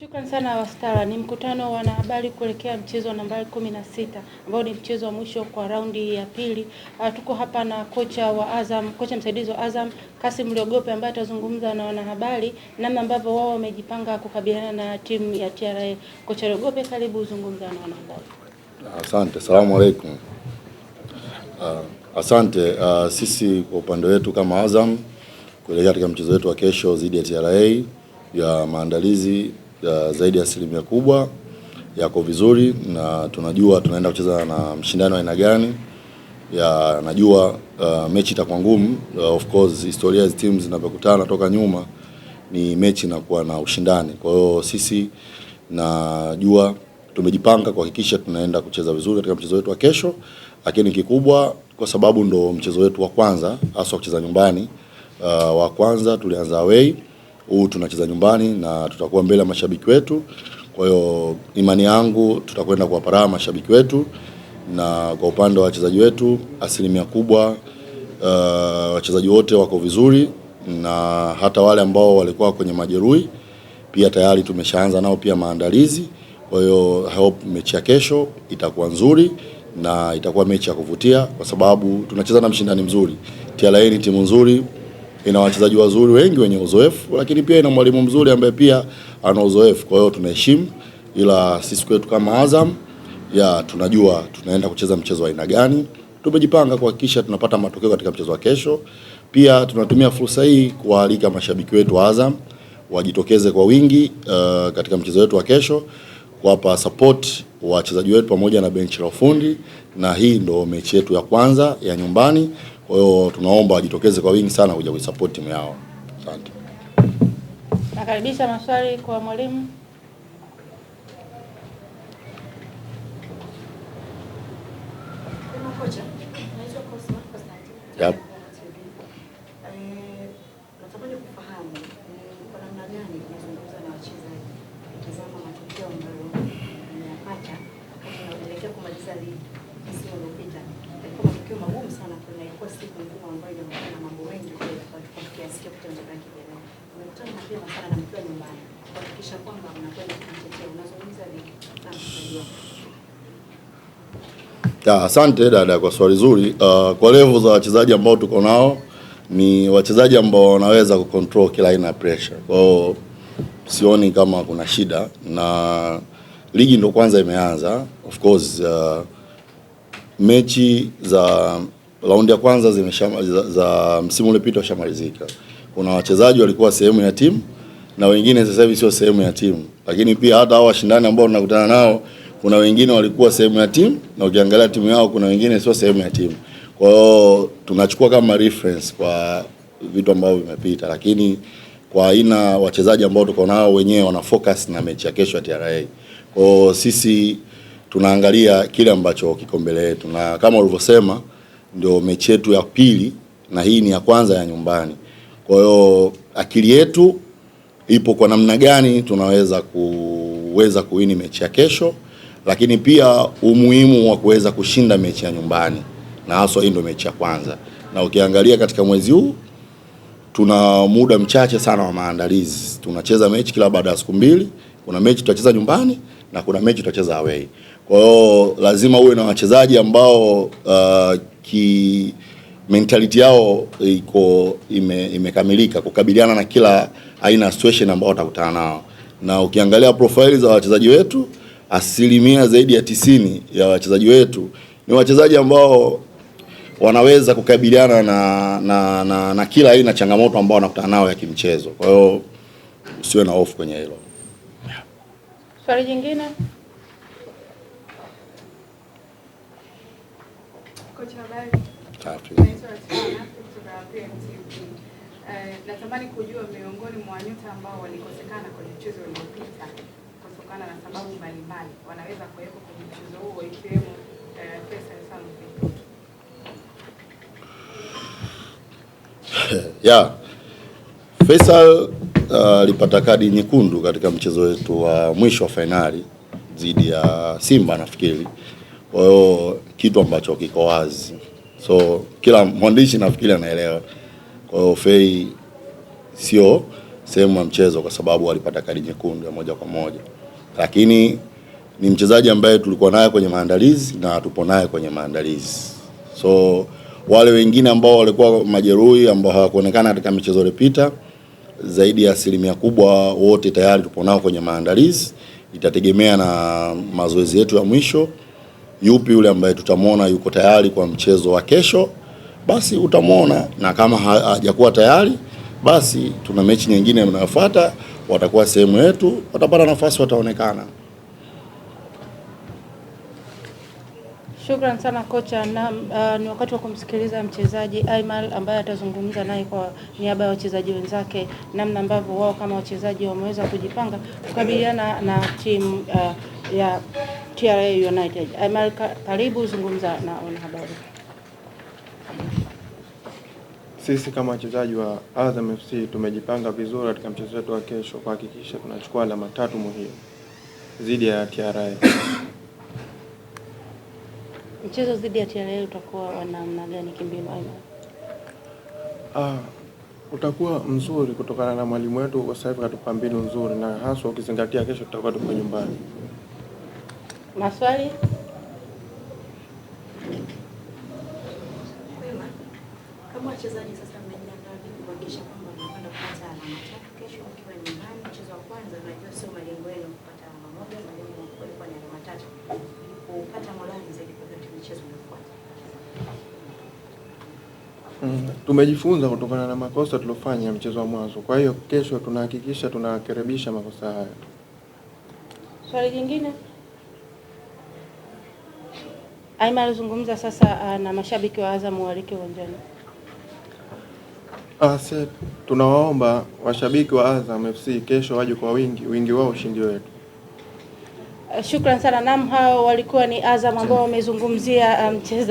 Shukrani sana Wastara. Ni mkutano wa wanahabari kuelekea mchezo nambari 16 ambao ni mchezo wa mwisho kwa raundi ya pili. Tuko hapa na kocha wa Azam, kocha msaidizi wa Azam Kassim Liogope, ambaye atazungumza na wanahabari namna ambavyo wao wamejipanga kukabiliana na timu ya TRA. Kocha Liogope, karibu uzungumza na wanahabari. Asante, salamu alaykum. Asante. Sisi kwa upande wetu kama Azam kuelekea katika mchezo wetu wa kesho dhidi ya TRA, ya maandalizi zaidi ya asilimia kubwa yako vizuri, na tunajua tunaenda kucheza na mshindano wa aina gani. Najua mechi itakuwa ngumu. Of course historia hizi teams zinapokutana toka nyuma ni mechi inakuwa na ushindani. Kwa hiyo sisi najua tumejipanga kuhakikisha tunaenda kucheza vizuri katika mchezo wetu wa kesho, lakini kikubwa kwa sababu ndo mchezo wetu wa kwanza hasa kucheza nyumbani. Wa kwanza tulianza away, huu tunacheza nyumbani na tutakuwa mbele ya mashabiki wetu. Kwa hiyo imani yangu tutakwenda kuwapara mashabiki wetu, na kwa upande wa wachezaji wetu asilimia kubwa wachezaji wote wako vizuri, na hata wale ambao walikuwa kwenye majeruhi pia tayari tumeshaanza nao pia maandalizi. Kwa hiyo hope mechi ya kesho itakuwa nzuri na itakuwa mechi ya kuvutia kwa sababu tunacheza na mshindani mzuri. TRA ni timu nzuri, ina wachezaji wazuri wengi wenye uzoefu, lakini pia ina mwalimu mzuri ambaye pia ana uzoefu. Kwa hiyo tunaheshimu, ila sisi kwetu kama Azam tunajua tunaenda kucheza mchezo wa aina gani. Tumejipanga kuhakikisha tunapata matokeo katika mchezo wa kesho. Pia tunatumia fursa hii kuwaalika mashabiki wetu wa Azam wajitokeze kwa wingi katika mchezo wetu wa kesho, kuwapa support wachezaji wetu pamoja na benchi la ufundi, na hii ndo mechi yetu ya kwanza ya nyumbani. Kwa hiyo tunaomba wajitokeze kwa wingi sana kuja kuisupport timu yao. Asante. Nakaribisha maswali kwa mwalimu. Kocha, naitwa Cosma Constantine. Yep. Natamani kufahamu kwa namna gani tunazungumza na wachezaji kutazama matokeo ambayo tunayapata wakati tunaelekea kumaliza ligi msimu uliopita. Ilikuwa matokeo magumu sana, kuna ilikuwa siku ngumu ambayo ilikuwa na mambo mengi kwa kiasi cha kutengeneza kijana. Tunakutana na pia masala na mkiwa nyumbani kuhakikisha kwamba mnakwenda kutetea. Unazungumza ligi na mchezaji. Asante dada kwa swali zuri. Kwa level za wachezaji ambao tuko nao ni wachezaji ambao wanaweza kucontrol kila aina ya pressure. Kwa hiyo sioni kama kuna shida, na ligi ndo kwanza imeanza. Of course mechi za raundi ya kwanza za msimu uliopita ushamalizika. Kuna wachezaji walikuwa sehemu ya timu na wengine sasa hivi sio sehemu ya timu, lakini pia hata hao washindani ambao tunakutana nao kuna wengine walikuwa sehemu ya timu na ukiangalia timu yao kuna wengine sio sehemu ya timu. Kwa hiyo tunachukua kama reference kwa vitu ambavyo vimepita, lakini kwa aina wachezaji ambao tuko nao wenyewe wana focus na mechi ya kesho ya TRA. Kwa hiyo sisi tunaangalia kile ambacho kiko mbele yetu, na kama ulivyosema ndio mechi yetu ya pili na hii ni ya kwanza ya nyumbani. Kwa hiyo akili yetu ipo kwa namna gani tunaweza kuwini mechi ya kesho, lakini pia umuhimu wa kuweza kushinda mechi ya nyumbani, na hasa hii ndio mechi ya kwanza. Na ukiangalia katika mwezi huu tuna muda mchache sana wa maandalizi. Tunacheza mechi kila baada ya siku mbili. Kuna mechi tutacheza nyumbani na kuna mechi tutacheza away. Kwa hiyo lazima uwe na wachezaji ambao mentality yao imekamilika kukabiliana na kila aina ya situation ambao watakutana nao. Na ukiangalia profile za wachezaji wetu, asilimia zaidi ya 90 ya wachezaji wetu ni wachezaji ambao wanaweza kukabiliana na kila aina changamoto ambao wanakutana nao ya kimchezo. Kwa hiyo usiwe na hofu kwenye hilo. Swali jingine? Kocha habari. Safi. Natamani kujua miongoni mwa nyota ambao walikosekana kwenye mchezo uliopita kutokana na sababu mbalimbali wanaweza kuwepo kwenye mchezo huo, ikiwemo Faisal Salum. Faisal alipata kadi nyekundu katika mchezo wetu wa mwisho wa finali dhidi ya Simba nafikiri. Kwa hiyo kitu ambacho kiko wazi, so kila mwandishi nafikiri anaelewa. Kwa hiyo Fei sehemu ya mchezo kwa sababu alipata kadi nyekundu ya moja kwa moja, lakini ni mchezaji ambaye tulikuwa naye kwenye maandalizi na tupo naye kwenye maandalizi. So wale wengine ambao walikuwa majeruhi ambao hawakuonekana katika michezo iliyopita, zaidi ya asilimia kubwa wote tayari tupo nao kwenye maandalizi. Itategemea na mazoezi yetu ya mwisho, yupi yule ambaye tutamwona yuko tayari kwa mchezo wa kesho, basi utamwona, na kama hajakuwa tayari, basi tuna mechi nyingine inayofuata, watakuwa sehemu yetu, watapata nafasi, wataonekana. Shukran sana kocha, na ni wakati wa kumsikiliza mchezaji Aimal ambaye atazungumza naye kwa niaba ya wachezaji wenzake namna ambavyo wao kama wachezaji wameweza kujipanga kukabiliana na timu ya TRA United. Aimal, karibu zungumza na wanahabari. Sisi kama wachezaji wa Azam FC tumejipanga vizuri katika mchezo wetu wa kesho kuhakikisha tunachukua alama 3 muhimu dhidi ya TRA. Mchezo dhidi ya TRA utakuwa wa namna gani kimbinu Aimal? Utakuwa mzuri kutokana na mwalimu wetu kwa sasa katupa mbinu nzuri, na hasa ukizingatia kesho tutakuwa tuko nyumbani. Maswali? Kama wachezaji sasa mmejiandaa vipi kuhakikisha kwamba mnakwenda kupata alama 3 kesho mkiwa nyumbani? Mchezo wa kwanza unajua sio malengo yenu kupata alama 1, malengo yalikuwa ni alama 3. Kupata morali zaidi kwa mchezo unaofuata. Tumejifunza kutokana na makosa tuliyofanya mchezo wa mwanzo. Kwa hiyo kesho tunahakikisha tunarekebisha makosa haya. Swali jingine? Aimal, zungumza sasa na mashabiki wa Azam walike uwanjani. Tunawaomba washabiki wa Azam FC kesho waje kwa wingi wao ushindi wetu. Shukran sana. Hao walikuwa ni Azam ambao wamezungumzia mchezaji